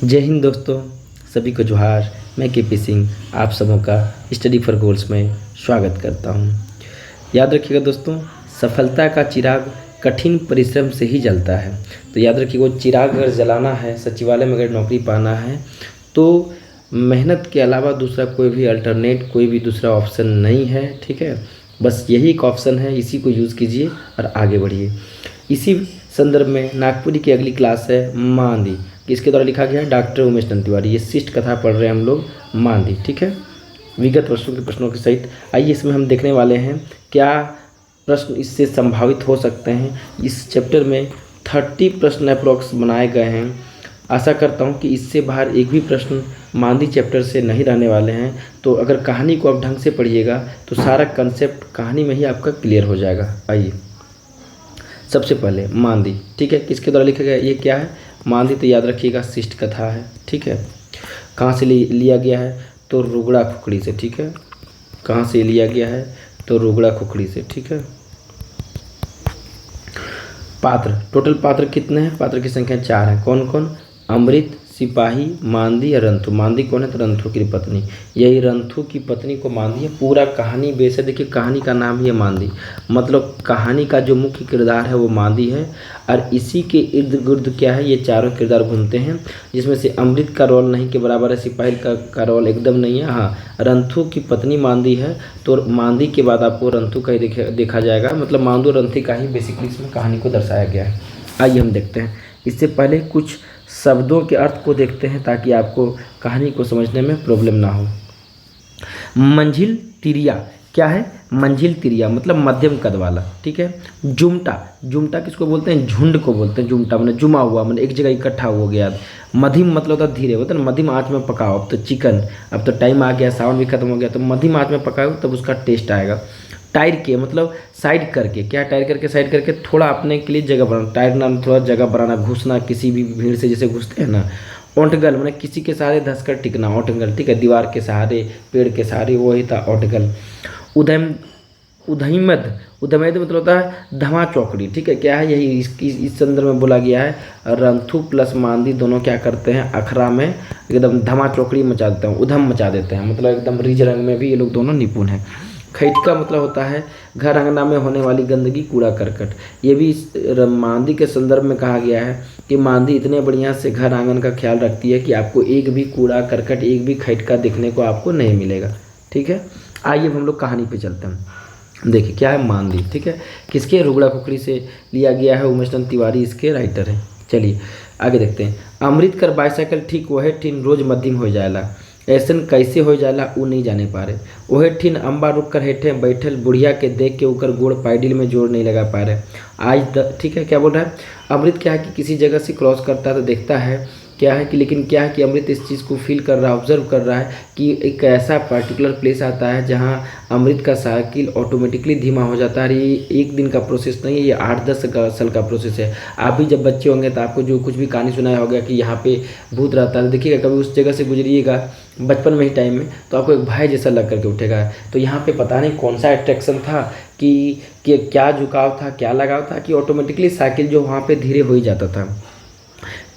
जय हिंद दोस्तों, सभी को जोहार। मैं के पी सिंह आप सबों का स्टडी फॉर गोल्स में स्वागत करता हूं। याद रखिएगा दोस्तों, सफलता का चिराग कठिन परिश्रम से ही जलता है। तो याद रखिए, वो चिराग अगर जलाना है, सचिवालय में अगर नौकरी पाना है तो मेहनत के अलावा दूसरा कोई भी अल्टरनेट, कोई भी दूसरा ऑप्शन नहीं है। ठीक है, बस यही एक ऑप्शन है, इसी को यूज़ कीजिए और आगे बढ़िए। इसी संदर्भ में नागपुरी की अगली क्लास है मांदी, किसके द्वारा लिखा गया है? डॉक्टर उमेश चंद तिवारी। ये शिष्ट कथा पढ़ रहे हैं हम लोग, मांदी। ठीक है, विगत वर्षों के प्रश्नों के सहित। आइए इसमें हम देखने वाले हैं क्या प्रश्न इससे संभावित हो सकते हैं। इस चैप्टर में 30 प्रश्न अप्रोक्स बनाए गए हैं। आशा करता हूं कि इससे बाहर एक भी प्रश्न मांदी चैप्टर से नहीं रहने वाले हैं। तो अगर कहानी को आप ढंग से पढ़िएगा तो सारा कंसेप्ट कहानी में ही आपका क्लियर हो जाएगा। आइए सबसे पहले मांदी। ठीक है, किसके द्वारा लिखा गया? ये क्या है? मांदी। तो याद रखिएगा शिष्ट कथा है। ठीक है, कहाँ से लिया गया है? तो रुगड़ा खुखड़ी से। ठीक है, कहाँ से लिया गया है? तो रुगड़ा खुखड़ी से। ठीक है, पात्र, टोटल पात्र कितने हैं? पात्र की संख्या 4 है। कौन कौन? अमृत, सिपाही, मांदी और रंथु। मांदी कौन है? तो रंथु की पत्नी। यही रंथु की पत्नी को मांदी है। पूरा कहानी बेस है। देखिए, कहानी का नाम ही है मांदी, मतलब कहानी का जो मुख्य किरदार है वो मांदी है। और इसी के इर्द गिर्द क्या है? ये चारों किरदार घूमते हैं, जिसमें से अमृत का रोल नहीं के बराबर है, सिपाही का रोल एकदम नहीं है। हाँ, रंथु की पत्नी मांदी है, तो मांदी के बाद आपको रंथु का ही देखा जाएगा। मतलब मांदू रंथी का ही बेसिकली इसमें कहानी को दर्शाया गया है। आइए हम देखते हैं। इससे पहले कुछ शब्दों के अर्थ को देखते हैं ताकि आपको कहानी को समझने में प्रॉब्लम ना हो। मंझिल तिरिया क्या है? मंझिल तिरिया मतलब मध्यम कद वाला। ठीक है, जुमटा, जुमटा किसको बोलते हैं? झुंड को बोलते हैं। जुमटा मतलब जुमा हुआ, मतलब एक जगह इकट्ठा हो गया। मध्यम मतलब होता धीरे, होता है ना, मध्यम आंच में पकाओ। अब तो चिकन, अब तो टाइम आ गया, सावन भी खत्म हो गया, तो मध्यम आंच में पकाओ तब उसका टेस्ट आएगा। टायर के मतलब साइड करके, क्या टायर करके? साइड करके थोड़ा अपने के लिए जगह बनाना। टायर नाम थोड़ा जगह बनाना, घुसना किसी भी भीड़ से जैसे घुसते हैं ना। ओंटगल मतलब किसी के सहारे धंसकर टिकना, ओंटगल। ठीक है, दीवार के सहारे, पेड़ के सहारे, वही था ओंटगल। उदयम, उदयमद, उदयमद मतलब होता है धमा चौकड़ी। ठीक है, क्या है? यही इस संदर्भ में बोला गया है। रंथु प्लस मांदी दोनों क्या करते हैं? अखरा में एकदम धमा चौकड़ी मचा देते हैं, उधम मचा देते हैं, मतलब एकदम रिज रंग में भी ये लोग दोनों निपुण हैं। खैटका मतलब होता है घर अंगना में होने वाली गंदगी, कूड़ा करकट। ये भी मांदी के संदर्भ में कहा गया है कि मांदी इतने बढ़िया से घर आंगन का ख्याल रखती है कि आपको एक भी कूड़ा करकट, एक भी खैटका दिखने को आपको नहीं मिलेगा। ठीक है, आइए हम लोग कहानी पे चलते हैं। देखिए क्या है मांदी। ठीक है, किसके? रुगड़ा खुखड़ी से लिया गया है। उमेश चंद तिवारी इसके राइटर हैं। चलिए आगे देखते हैं। अमृत कर बाईसाइकिल ठीक वहे ठिन रोज मध्यम हो जाएला, ऐसन कैसे हो जाला ऊ नहीं जाने पा रहे। ओहे ठिन अम्बा रुक कर हेठे बैठल बुढ़िया के देख के ऊपर गोड़ पाइडिल में जोड़ नहीं लगा पा रहे आज। ठीक है, क्या बोल रहा है? अमृत क्या है कि किसी जगह से क्रॉस करता है तो देखता है क्या है कि, लेकिन क्या है कि अमृत इस चीज़ को फील कर रहा है, ऑब्जर्व कर रहा है कि एक ऐसा पर्टिकुलर प्लेस आता है जहाँ अमृत का साइकिल ऑटोमेटिकली धीमा हो जाता है। ये एक दिन का प्रोसेस नहीं है, ये 8-10 साल का प्रोसेस है। आप भी जब बच्चे होंगे तो आपको जो कुछ भी कहानी सुनाया होगा कि यहाँ पे भूत रहता है, देखिएगा कभी उस जगह से गुजरिएगा बचपन में ही टाइम में, तो आपको एक भय जैसा लग करके उठेगा। तो यहाँ पे पता नहीं कौन सा अट्रैक्शन था कि क्या झुकाव था, क्या लगाव था कि ऑटोमेटिकली साइकिल जो वहाँ पे धीरे हो ही जाता था।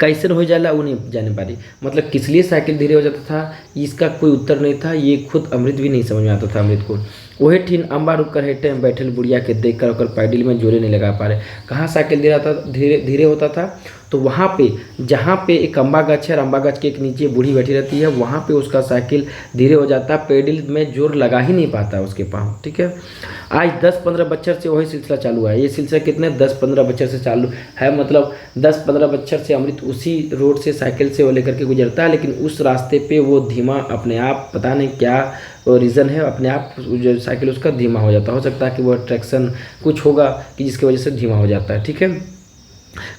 कैसे हो जाला वो नहीं जाने पा रही, मतलब किस लिए साइकिल धीरे हो जाता था, इसका कोई उत्तर नहीं था। ये खुद अमृत भी नहीं समझ में आता था अमृत को। वही ठिन अम्बा रुक कर हेठे में बैठल बुढ़िया के देख कर ओकर पैडिल में जोरे नहीं लगा पा रहे। कहाँ साइकिल धीरे होता था? तो वहाँ पे जहाँ पे एक अम्बा गाछ है, अम्बा गाछ के एक नीचे बूढ़ी बैठी रहती है, वहाँ पे उसका साइकिल धीरे हो जाता है, पेडिल में जोर लगा ही नहीं पाता उसके पाँव। ठीक है, आज 10-15 बच्चर से वही सिलसिला चालू है। ये सिलसिला कितने? 10-15 बच्चर से चालू है, मतलब 10-15 बच्चर से अमृत उसी रोड से साइकिल से वो लेकर के गुजरता है, लेकिन उस रास्ते पे वो धीमा अपने आप, पता नहीं क्या रीज़न है, अपने आप जो साइकिल उसका धीमा हो जाता है। हो सकता है कि वो अट्रैक्शन कुछ होगा कि जिसकी वजह से धीमा हो जाता है। ठीक है,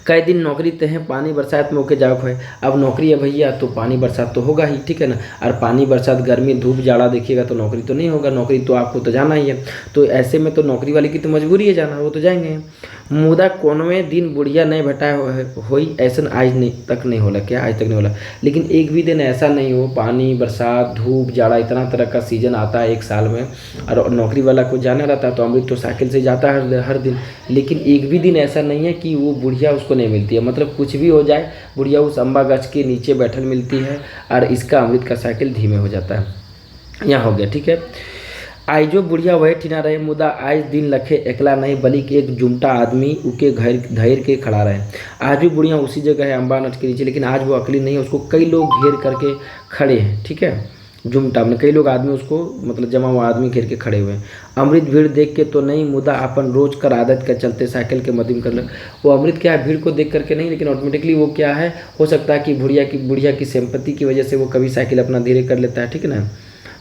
कई दिन नौकरी ते हैं पानी बरसात में होके जाओ है। अब नौकरी है भैया तो पानी बरसात तो होगा ही। ठीक है ना, और पानी बरसात गर्मी धूप जाड़ा देखिएगा तो नौकरी तो नहीं होगा, नौकरी तो आपको तो जाना ही है। तो ऐसे में तो नौकरी वाले की तो मजबूरी है जाना, वो तो जाएंगे। मुदा कौनवें दिन बुढ़िया नहीं भेटाए होई ऐसन आज नहीं तक नहीं होला। क्या आज तक नहीं होला? लेकिन एक भी दिन ऐसा नहीं हो, पानी बरसात धूप जाड़ा इतना तरह का सीजन आता है एक साल में, और नौकरी वाला को जाना रहता है तो अमृत तो साइकिल से जाता है हर दिन, लेकिन एक भी दिन ऐसा नहीं है कि वो बुढ़िया उसको नहीं मिलती है। मतलब कुछ भी हो जाए, बुढ़िया उस अम्बा गाछ के नीचे बैठल मिलती है और इसका अमृत का साइकिल धीमे हो जाता है। यहाँ हो गया, ठीक है। आइजो बुढ़िया वही ठिना रहे, मुदा आज दिन लखे एकला नहीं बल्कि एक जुमटा आदमी उके घर धैर के खड़ा रहे। आज भी बुढ़िया उसी जगह है अम्बा नट के नीचे, लेकिन आज वो अकेली नहीं है, उसको कई लोग घेर करके खड़े हैं, ठीक है। जुमटा में कई लोग आदमी उसको मतलब जमा हुआ आदमी घेर के खड़े हुए हैं। अमृत भीड़ देख के तो नहीं, मुदा अपन रोज कर आदत के चलते साइकिल के मध्यम कर लग। वो अमृत क्या है, भीड़ को देख करके नहीं, लेकिन ऑटोमेटिकली वो क्या है, हो सकता है कि बुढ़िया की सिंपैथी की वजह से वो कभी साइकिल अपना धीरे कर लेता है, ठीक है ना।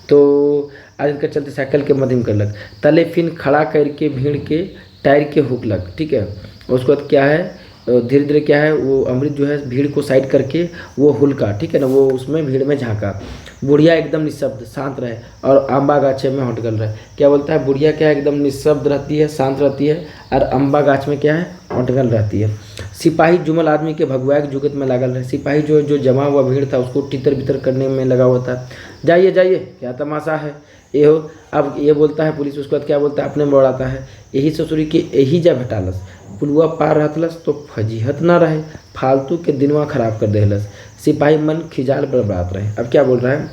तो आदत के चलते साइकिल के मध्यम कर लग, तले फिन खड़ा करके भीड़ के टायर के हुक लग, ठीक है। उसके बाद क्या है, धीरे धीरे क्या है, वो अमृत जो है भीड़ को साइड करके वो हुलका, ठीक है ना, वो उसमें भीड़ में झांका। बुढ़िया एकदम निःशब्द शांत रहे और अम्बा गाछे में हटगल रहे। क्या बोलता है, बुढ़िया क्या है, एकदम निःशब्द रहती है, शांत रहती है, और अम्बा गाछ में क्या है, हटगल रहती है। सिपाही जुमल आदमी के भगवा के जुगत में लागल रहे। सिपाही जो जमा हुआ भीड़ था उसको तितर बितर करने में लगा हुआ था। जाइए जाइए, क्या तमाशा है ये हो। अब ये बोलता है पुलिस, उसके बाद क्या बोलता है, अपने में बढ़ाता है, यही ससुरी के यही जा भेटालस, पुलवा पार रहतलस तो फजीहत ना रहे, फालतू के दिनवा खराब कर देहलस। सिपाही मन खिजाल बड़बड़ात रहे। अब क्या बोल रहा है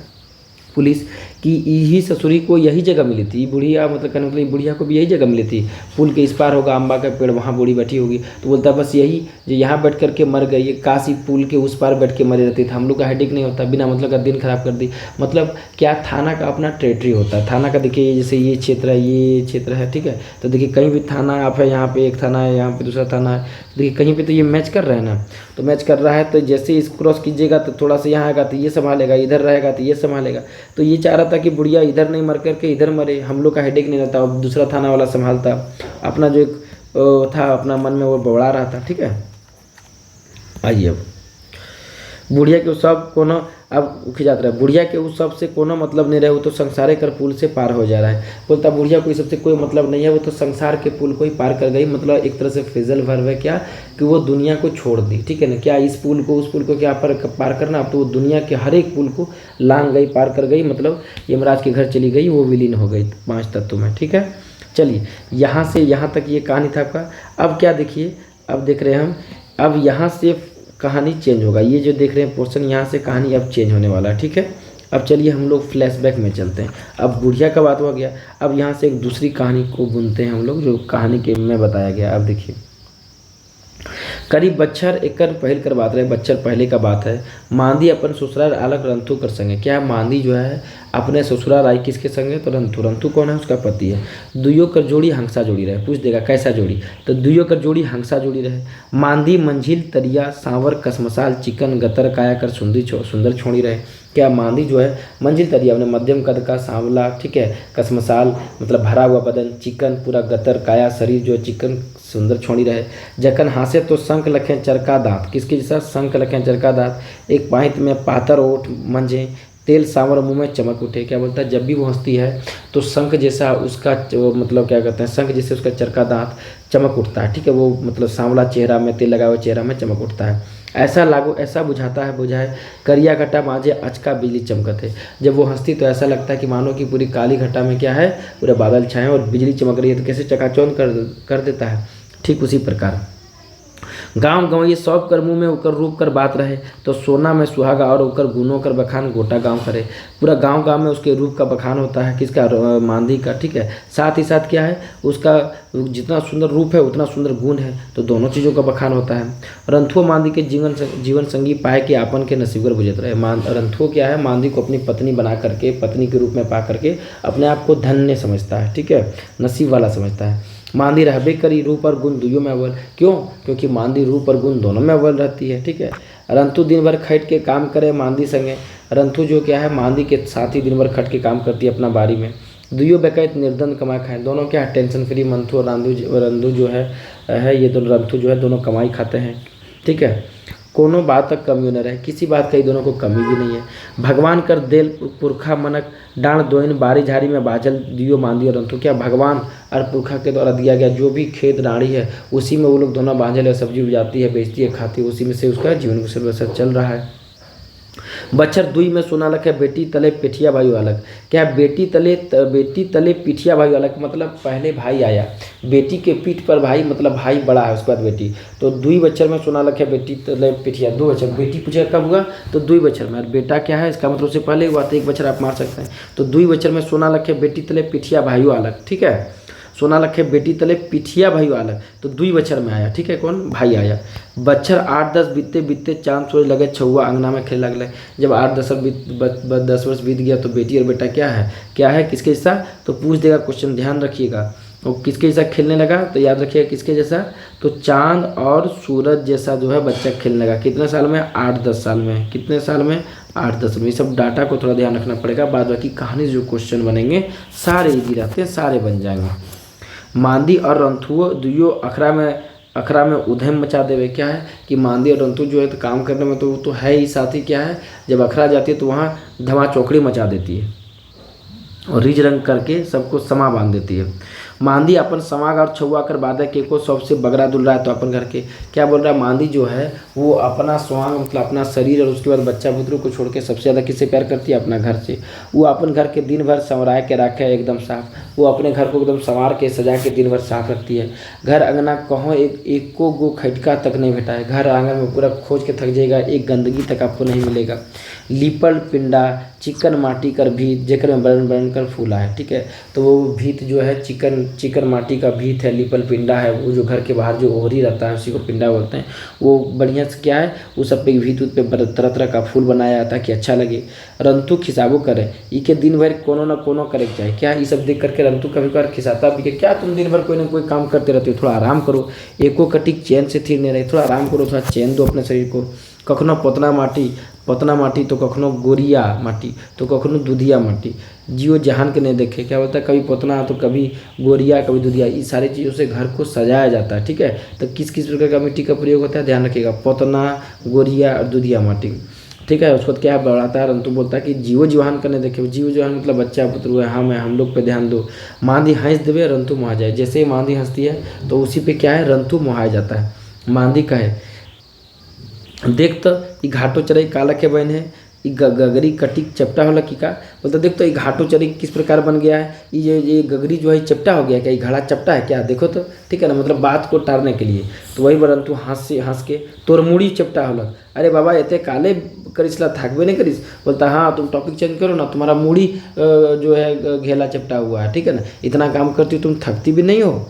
पुलिस कि यही ससुरी को यही जगह मिली थी, बुढ़िया मतलब कहने मतलब बुढ़िया को भी यही जगह मिली थी, पुल के इस पार होगा अम्बा का पेड़, वहाँ बूढ़ी बैठी होगी। तो बोलता है बस यही जो यहाँ बैठ करके मर गई, ये काशी पुल के उस पार बैठ के मरी रहती था, हम लोग का हेडेक नहीं होता, बिना मतलब का दिन खराब कर दी। मतलब क्या, थाना का अपना टेरिटरी होता है। थाना का देखिए जैसे ये क्षेत्र है, ये क्षेत्र है, ठीक है। तो देखिए कहीं भी थाना आप है, यहाँ पे एक थाना है, यहाँ पे दूसरा थाना है, देखिए कहीं पे तो ये मैच कर रहे हैं ना, तो मैच कर रहा है तो जैसे इस क्रॉस कीजिएगा तो थोड़ा सा यहाँ आएगा तो ये संभालेगा, इधर रहेगा तो ये संभालेगा। तो ये चाह रहा था कि बुढ़िया इधर नहीं मर करके इधर मरे, हम लोग का हेडेक नहीं रहता, अब दूसरा थाना वाला संभालता। अपना जो एक था अपना मन में वो बवड़ा रहा था, ठीक है। आइए अब बुढ़िया के उस सब कोनो अब खिजात रहा है, बुढ़िया के उस सब से कोनो मतलब नहीं रहे, वो तो संसारे कर पुल से पार हो जा रहा है। बोलता बुढ़िया को इस सबसे कोई मतलब नहीं है, वो तो संसार के पुल को ही पार कर गई। मतलब एक तरह से फिजल भर है क्या कि वो दुनिया को छोड़ दी, ठीक है ना। क्या इस पुल को उस पुल को क्या पार करना, अब तो वो दुनिया के हर एक पुल को लांग गई, पार कर गई। मतलब यमराज के घर चली गई, वो विलीन हो गई 5 तत्व में, ठीक है। चलिए यहाँ से यहाँ तक ये कहानी था आपका। अब क्या देखिए, अब देख रहे हैं हम, अब यहाँ से कहानी चेंज होगा। ये जो देख रहे हैं पोर्शन, यहाँ से कहानी अब चेंज होने वाला है, ठीक है। अब चलिए हम लोग फ्लैशबैक में चलते हैं। अब बुढ़िया का बात हो गया, अब यहाँ से एक दूसरी कहानी को बुनते हैं हम लोग, जो कहानी के में बताया गया। अब देखिए करीब बच्चर एकर पहल कर बात रहे, बच्चर पहले का बात है। मांदी अपन ससुराल अलग रंथु कर संगे। क्या मांदी जो है अपने ससुराल आई किसके संगे, तो रंथु। रंथु कौन है, उसका पति है। दुइयों कर जोड़ी हंसा जोड़ी रहे। पूछ देगा कैसा जोड़ी, तो दुइयों कर जोड़ी हंसा जोड़ी रहे। मांदी मंझिल तरिया सांवर कसमसाल चिकन गतर काया कर सुंदर छोड़ी रहे। क्या मांदी जो है मंजिल तरिया अपने मध्यम कद का सांवला, ठीक है, कसमसाल मतलब भरा हुआ बदन, चिकन पूरा गतर काया शरीर जो चिकन सुंदर छोड़ी रहे। जखन हासे तो शंख लखें चरका दांत, किसके जैसा, शंख लखें चरका दांत। एक पाहित में पातर ओठ मंझे तेल सांवर मुंह में चमक उठे। क्या बोलता है, जब भी वो हंसती है तो शंख जैसा उसका मतलब क्या कहते हैं, शंख जैसे उसका चरका दांत चमक उठता है, ठीक है। वो मतलब सांवला चेहरा में तेल लगा हुआ चेहरा में चमक उठता है। ऐसा लागू ऐसा बुझाता है बुझाए करिया घटा मांझे अचका बिजली चमकत है। जब वो हंसती तो ऐसा लगता है कि मानो कि पूरी काली घटा में क्या है, पूरे बादल छाए और बिजली चमक रही है, तो कैसे चकाचौंध कर देता है। ठीक उसी प्रकार गाँव गंवई सब कर मुँह में उकर रूप कर बात रहे, तो सोना में सुहागा और उकर गुनों कर बखान गोटा गाँव करे। पूरा गांव में उसके रूप का बखान होता है, किसका, मांदी का, ठीक है। साथ ही साथ क्या है, उसका जितना सुंदर रूप है उतना सुंदर गुण है, तो दोनों चीज़ों का बखान होता है। रंथुओ मांदी के जीवन संगी पाए के आपन के नसीबगर बुझत रहे। रंथुओ क्या है, मांदी को अपनी पत्नी बना करके, पत्नी के रूप में पा करके अपने आप को धन्य समझता है, ठीक है, नसीब वाला समझता है। मांदी रहबे करी रूप और गुण दुइयों में अव्वल। क्यों, क्योंकि मांदी रूप और गुण दोनों में अव्वल रहती है, ठीक है। रंथु दिन भर खट के काम करे मांदी संगे। रंथु जो क्या है, मांदी के साथ ही दिन भर खट के काम करती है अपना बारी में। दुइयों बेकैत निर्धन कमाई खाएं। दोनों क्या है, टेंशन फ्री। मंथु और रंधु जो है ये दोनों, रंथु जो है दोनों कमाई खाते हैं, ठीक है। कोनो बात तक कमी न रहे, किसी बात का ही दोनों को कमी भी नहीं है। भगवान कर देल पुरखा मनक डांड दोइन बारी झाड़ी में बाजल दियो मांदी और रंतु। क्या भगवान और पुरखा के द्वारा दिया गया जो भी खेत डाड़ी है उसी में वो लोग दोनों बांझल है, सब्जी उपजाती है, बेचती है, खाती है, उसी में से उसका जीवन बसर चल रहा है। बच्चर दुई में सुना लग है बेटी तले पिठिया भाई अलग। क्या बेटी तले पिठिया भाई अलग, मतलब पहले भाई आया, बेटी के पीठ पर भाई, मतलब भाई बड़ा है उसके बाद बेटी। तो दुई बच्चर में सुना लग है बेटी तले पिठिया, 2 बच्चर। बेटी पूछे कब हुआ तो दुई बच्चर में, और बेटा क्या है इसका मतलब उससे पहले हुआ तो 1 बच्चर आप मार सकते हैं। तो दुई बच्चर में सुना लग है बेटी तले पिठिया भाइयों अलग, ठीक है। सोना लखे बेटी तले पिठिया भाई अलग, तो 2 बच्चर में आया, ठीक है, कौन भाई आया। बच्चर 8-10 बीतते बीतते चांद सूरज लगे छुआ अंगना में खेलने लगले। जब 8-10 वर्ष बीत गया तो बेटी और बेटा क्या है किसके जैसा, तो पूछ देगा क्वेश्चन, ध्यान रखिएगा। और किसके जैसा खेलने लगा तो याद रखिएगा किसके जैसा, तो चांद और सूरज जैसा जो है बच्चा खेलने लगा। कितने साल में, 8-10 साल में। कितने साल में, 8-10 में। ये सब डाटा को थोड़ा ध्यान रखना पड़ेगा, बाद बाकी कहानी जो क्वेश्चन बनेंगे सारे इजी रहते हैं, सारे बन जाएंगे। मांदी और रंथुओ दुयो अखरा में उधम मचा देवे। क्या है कि मांदी और रंथु जो है तो काम करने में तो वो तो है ही, साथ ही क्या है जब अखरा जाती है तो वहाँ धमा चौकड़ी मचा देती है और रिज रंग करके सबको समा बांध देती है। मांदी अपन समाग और छुआ कर बाधा के को सबसे बगरा दुल रहा है तो अपन घर के। क्या बोल रहा है, मांदी जो है वो अपना स्वांग मतलब अपना शरीर और उसके बाद बच्चा बुतरू को छोड़ के सबसे ज़्यादा किससे प्यार करती है, अपना घर से। वो अपन घर के दिन भर संवरा के रखे है एकदम साफ, वो अपने घर को एकदम संवार के सजा के दिन भर साफ रखती है। घर अंगना कहो एक को गो खटका तक नहीं भेटा है, घर आंगन में पूरा खोज के थक जाएगा, एक गंदगी तक आपको नहीं मिलेगा। लीपल पिंडा चिकन माटी कर भीत जेकर में बरन बरन कर फूला है, ठीक है। तो वो भीत जो है चिकन माटी का भीत है, लिपल पिंडा है, वो जो घर के बाहर जो ओहरी रहता है उसी को पिंडा बोलते हैं। वो बढ़िया से क्या है वो सब पे भीत उत पे तरह तरह का फूल बनाया ताकि अच्छा लगे। रंतु खिसाबो करे ई के दिन भर कोनो न कोनो करे के चाहे। क्या ये सब देख करके रंतु कभी कभार खिसाता भी कि क्या तुम दिन भर कोई ना कोई काम करते रहते हो, थोड़ा आराम करो, एको कटिक चैन से थिर नहीं रहे, थोड़ा आराम करो, थोड़ा चैन दो अपने शरीर को। कखनो पतना माटी तो कखनो गोरिया माटी तो कखनो दूधिया माटी, जियो जहान के नहीं देखे। क्या बोलता है, कभी पतना तो कभी गोरिया कभी दूधिया, इस सारी चीज़ों से घर को सजाया जाता है, ठीक है। तो किस किस प्रकार का मिट्टी का प्रयोग होता है ध्यान रखिएगा, पतना गोरिया और दूधिया माटी, ठीक है। उसको क्या बढ़ाता है, रंतु बोलता है कि जीवो जीवान करने देखे। जीव जीवान मतलब बच्चा पुत्र है, हम लोग पे ध्यान दो। मांदी हंस देवे रंतु मुहा जाए, जैसे ही मांदी हंसती है तो उसी पे क्या है रंतु मुहाया जाता है। मांदी कहे देख तो ई घाटो चरई काला के बन है, ई गगरी कटिक चपटा होला की का बोलता, देख तो ये घाटो चरई किस प्रकार बन गया है, ये गगरी जो है चपटा हो गया, क्या ये घड़ा चपटा है क्या, देखो तो, ठीक है ना, मतलब बात को टारने के लिए। तो वही परंतु हंस के तोर मुड़ी चपटा होला, अरे बाबा एते काले करिसला थाकबे नहीं करिस, बोलता हाँ तुम टॉपिक चेंज करो ना, तुम्हारा मुड़ी जो है घेला चपटा हुआ है, ठीक है ना, इतना काम करती हो तुम थकती भी नहीं हो,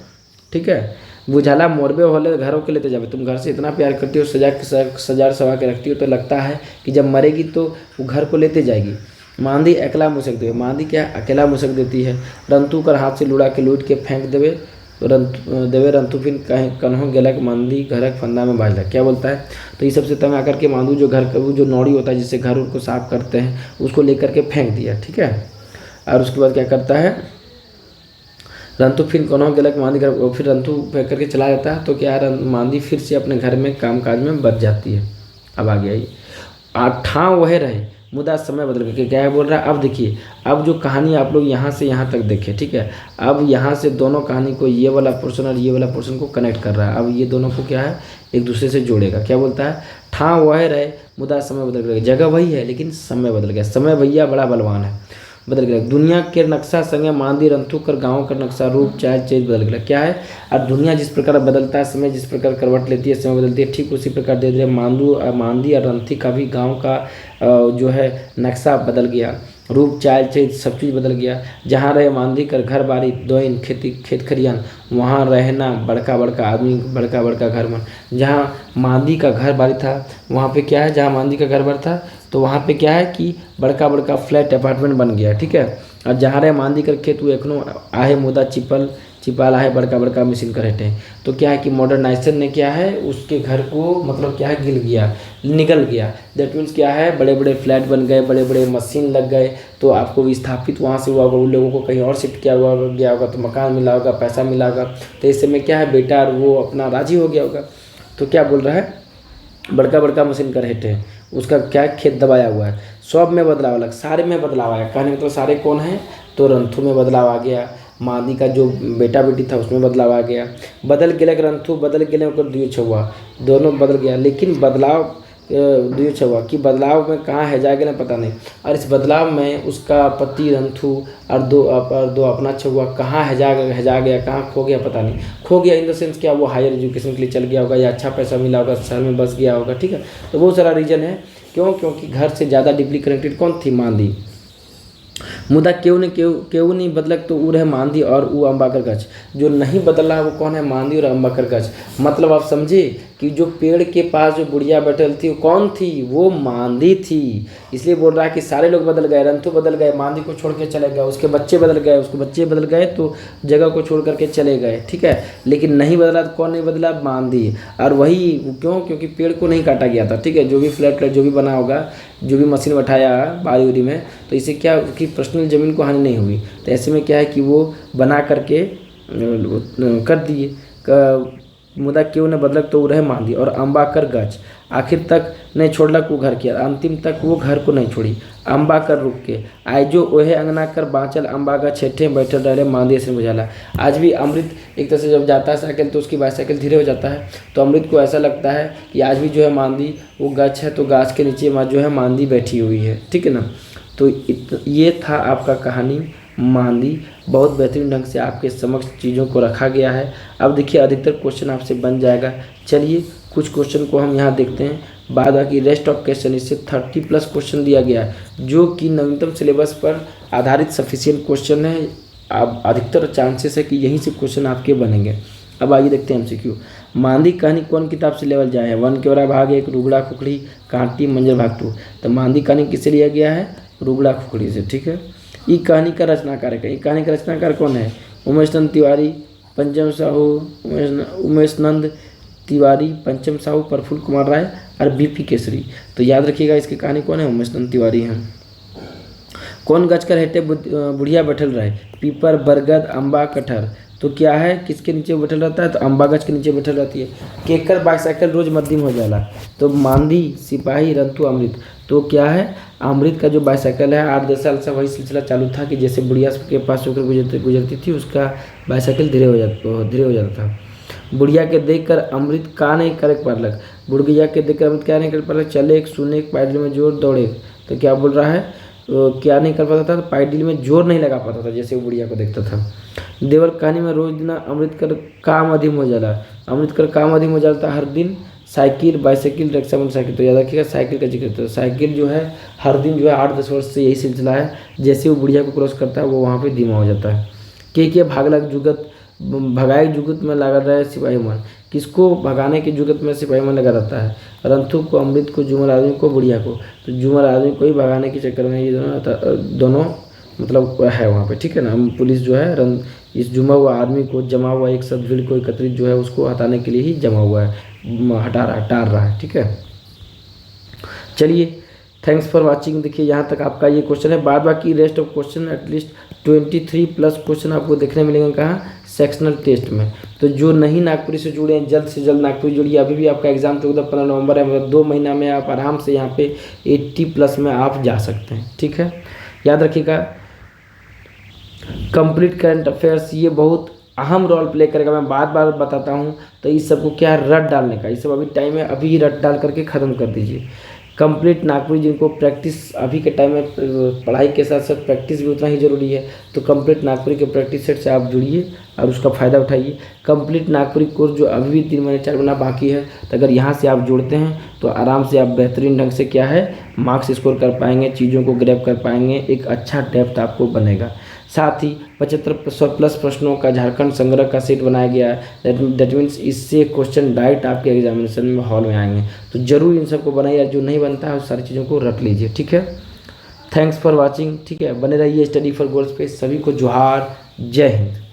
ठीक है। बुझाला मोरबे होले घरों के लेते जावे, तुम घर से इतना प्यार करती हो, सजा सवा के रखती हो, तो लगता है कि जब मरेगी तो वो घर को लेते जाएगी। मांदी अकेला मुसक देवे, मांदी क्या अकेला मुसक देती है। रंतु कर हाथ से लुड़ा के लूट के फेंक देवे, रंतु फिर कहीं कन्हों गेलक मांदी घरक फंदा में बाजला। क्या बोलता है, तो ये सबसे तंग आकर के मांदू जो घर का वो जो नौड़ी होता है जिससे घर उनको साफ करते हैं उसको लेकर के फेंक दिया, ठीक है। और उसके बाद क्या करता है रंतु फिर कौन गलक मांदी घर, फिर रंतु फेंक करके चला जाता है। तो क्या है मांदी फिर से अपने घर में काम काज में बच जाती है। अब आ गया ये ठाव वह रहे मुदा समय बदल गया। क्या है बोल रहा है, अब देखिए, अब जो कहानी आप लोग यहाँ से यहाँ तक देखे, ठीक है। अब यहाँ से दोनों कहानी को ये वाला पोर्शन और ये वाला पोर्शन को कनेक्ट कर रहा है। अब ये दोनों को क्या है एक दूसरे से जोड़ेगा। क्या बोलता है, ठाव वह रहे मुदा समय बदल गया, जगह वही है लेकिन समय बदल गया। समय भैया बड़ा बलवान है, बदल गया। दुनिया के नक्शा संगे मांदी रंथु कर गाँव का नक्शा रूप चाल चेज बदल गया। क्या है, और दुनिया जिस प्रकार बदलता है, समय जिस प्रकार करवट लेती है, समय बदलती है, ठीक उसी प्रकार धीरे धीरे मांदी और रंथी का भी गाँव का जो है नक्शा बदल गया, रूप चाल चेज सब चीज़ बदल गया। जहाँ रहे मांदी कर घर बारी दोइन खेत खरियान, वहाँ रहना बड़का बड़का आदमी बड़का बड़का घर में। जहाँ मांदी का घर बारी था वहाँ पे क्या है, जहाँ मांदी का घर बारी था तो वहाँ पे क्या है कि बड़का बड़का फ्लैट अपार्टमेंट बन गया, ठीक है। और जहाँ रहे मांदी कर खेत वो एखनो आहे मुदा चिपाल आहे बड़का बड़का मशीन कर हटे। तो क्या है कि मॉडर्नाइजेशन ने क्या है उसके घर को मतलब क्या है निकल गया। दैट मीन्स क्या है बड़े बड़े फ्लैट बन गए, बड़े बड़े मशीन लग गए, तो आपको विस्थापित वहाँ से हुआ होगा, उन लोगों को कहीं और शिफ्ट किया हुआ गया होगा, तो मकान मिला होगा, पैसा मिला होगा, तो इस समय क्या है बेटा और वो अपना राजी हो गया होगा। तो क्या बोल रहा है बड़का बड़का मशीन का रेट है, उसका क्या है, खेत दबाया हुआ है। सब में बदलाव अलग, सारे में बदलाव आया। कहने मतलब सारे कौन हैं, तो रंथू में बदलाव आ गया, मादी का जो बेटा बेटी था उसमें बदलाव आ गया। बदल गेले रंथू, बदल गेले ओकर दुइयो छौआ, दोनों बदल गया। लेकिन बदलाव दुइयो छौआ कि बदलाव में कहाँ है जाएगा ना पता नहीं। और इस बदलाव में उसका पति रंथू और दो अपना छौआ कहाँ है जा गया, कहाँ खो गया पता नहीं। खो गया इन द सेंस क्या, वो हायर एजुकेशन के लिए चल गया होगा, या अच्छा पैसा मिला होगा, शहर में बस गया होगा, ठीक है। तो बहुत सारा रीज़न है क्यों, क्योंकि घर से ज़्यादा डीपली कनेक्टेड कौन थी, मांदी। मुदा केहू नहीं बदलक तो ऊ रहे मांदी और ऊ अम्बाकर गछ। जो नहीं बदला वो कौन है, मांदी और अम्बाकर गछ। मतलब आप समझे कि जो पेड़ के पास जो बुढ़िया बैठल थी वो कौन थी, वो मांदी थी। इसलिए बोल रहा है कि सारे लोग बदल गए, रंथू बदल गए, मांदी को छोड़ के चले गए, उसके बच्चे बदल गए, उसके बच्चे बदल गए तो जगह को छोड़ करके चले गए, ठीक है। लेकिन नहीं बदला तो कौन नहीं बदला, मांदी। और वही क्यों, क्योंकि पेड़ को नहीं काटा गया था, ठीक है। जो भी फ्लैट जो भी बना होगा, जो भी मशीन बैठाया बारी उरी में, तो इससे क्या उसकी पर्सनल ज़मीन को हानि नहीं हुई। तो ऐसे में क्या है कि वो बना करके कर दिए। मुदा क्यों न बदलक तो रहे मांदी और अम्बाकर गछ। आखिर तक नहीं छोड़लक वो घर के, अंतिम तक वो घर को नहीं छोड़ी। अम्बाकर रुक के आय जो ओहे अंगना कर बाँचल, अम्बाकर छेठे बैठल रहे, मांदी ऐसे बुझाला। आज भी अमृत एक तरह से जब जाता है साइकिल तो उसकी बाइसाइकिल धीरे हो जाता है, तो अमृत को ऐसा लगता है कि आज भी जो है मांदी, वो गछ है तो गाछ के नीचे जो है मांदी बैठी हुई है, ठीक है ना। तो ये था आपका कहानी मांदी। बहुत बेहतरीन ढंग से आपके समक्ष चीज़ों को रखा गया है। अब देखिए अधिकतर क्वेश्चन आपसे बन जाएगा। चलिए कुछ क्वेश्चन को हम यहाँ देखते हैं, बाद बाकी रेस्ट ऑफ क्वेश्चन, इससे 30+ क्वेश्चन दिया गया है जो कि नवीनतम सिलेबस पर आधारित सफिशिएंट क्वेश्चन है। अब अधिकतर चांसेस है कि यहीं से क्वेश्चन आपके बनेंगे। अब आइए देखते हैं MCQ। मांदी कहानी कौन किताब से लेवल जाए है, 1 केवरा भाग 1, रुगड़ा खुखड़ी कांटी मंजर भाग 2। तो मांदी कहानी किससे लिया गया है, रुगड़ा खुखड़ी से, ठीक है। ये कहानी का रचनाकार है, कहानी का रचनाकार कौन है, उमेश नंद तिवारी, पंचम साहू उमेश नंद तिवारी, पंचम साहू प्रफुल्ल कुमार राय और BP केसरी। तो याद रखिएगा इसकी कहानी कौन है, उमेश नंद तिवारी हैं। कौन गछ कर हेठे बुढ़िया बैठल रहे, पीपर बरगद अम्बा कटहर। तो क्या है, किसके नीचे बैठल रहता है, तो अम्बा गछ के नीचे बैठल रहती है। केकर बाइसाइकिल रोज मध्यम हो जाला, तो मांदी सिपाही रंतु अमृत। तो क्या है, अमृत का जो बाइसाइकिल है 8-10 साल से वही सिलसिला चालू था कि जैसे बुढ़िया के पास होकर गुजरती थी उसका बाइसाइकिल धीरे हो जाता था। बुढ़िया के देखकर अमृत का नहीं करे पारलक, बुढ़िया के देखकर अमृत क्या नहीं कर पारलक, चले एक सुने एक पैडल में जोर दौड़े। तो क्या बोल रहा है, क्या नहीं कर पाता था, तो पैडल में जोर नहीं लगा पाता था जैसे वो बुढ़िया को देखता था। देवल कहानी में रोज दिन अमृत कर काम अधिम हो जाला, अमृत कर काम अधिम हो जाता हर दिन साइकिल बाइसाइकिल रिक्शा मोटरसाइकिल। तो याद रखिएगा साइकिल का जिक्र, तो साइकिल जो है हर दिन जो है 8-10 वर्ष से यही सिलसिला है, जैसे वो बुढ़िया को क्रॉस करता है वो वहाँ पे धीमा हो जाता है। के भागलक जुगत भगाए जुगत में लगा रहा है सिपाही मन, किसको भगाने की जुगत में सिपाही मन लगा रहता है, रंथू को, अमृत को, जुमर आदमी को, बुढ़िया को। तो जुमर आदमी को ही भगाने के चक्कर में ये दोनों मतलब है वहाँ पे, ठीक है ना। पुलिस जो है इस जुमा हुआ आदमी को, जमा हुआ एक साथ भीड़ को एकत्रित जो है उसको हटाने के लिए ही जमा हुआ है, हटा रहा है, ठीक है। चलिए थैंक्स फॉर वाचिंग। देखिए यहाँ तक आपका ये क्वेश्चन है, बाद बाकी rest of question at least 23+ question आपको देखने मिलेंगे कहाँ, सेक्शनल टेस्ट में। तो जो नहीं नागपुरी से जुड़े हैं जल्द से जल्द नागपुरी जुड़िए। अभी भी आपका एग्जाम 14-15 नवंबर है, मतलब 2 महीना में आप आराम से यहाँ पे 80+ में आप जा सकते हैं, ठीक है। याद रखिएगा कंप्लीट करंट अफेयर्स ये बहुत अहम रोल प्ले करेगा, मैं बार बार बताता हूँ। तो इस सबको क्या है, रट डालने का, इस सब अभी टाइम है, अभी रट डाल करके ख़त्म कर दीजिए। कंप्लीट नागपुरी जिनको प्रैक्टिस अभी के टाइम में पढ़ाई के साथ साथ प्रैक्टिस भी उतना ही ज़रूरी है, तो कंप्लीट नागपुरी के प्रैक्टिस सेट से आप जुड़िए और उसका फ़ायदा उठाइए। कंप्लीट नागपुरी कोर्स जो अभी भी 3 महीने 4 महीना बाकी है, तो अगर यहाँ से आप जुड़ते हैं तो आराम से आप बेहतरीन ढंग से क्या है मार्क्स स्कोर कर पाएंगे, चीज़ों को ग्रैब कर पाएंगे, एक अच्छा डेप्थ आपको बनेगा। साथ ही 75+ प्रश्नों का झारखंड संग्रह का सेट बनाया गया है। दैट मीन्स इससे क्वेश्चन डायरेक्ट आपके एग्जामिनेशन में हॉल में आएंगे, तो जरूर इन सबको बनाइए। जो नहीं बनता है उस सारी चीज़ों को रट लीजिए, ठीक है। थैंक्स फॉर वॉचिंग, ठीक है। बने रहिए स्टडी फॉर गोल्स पे। सभी को जोहार, जय हिंद।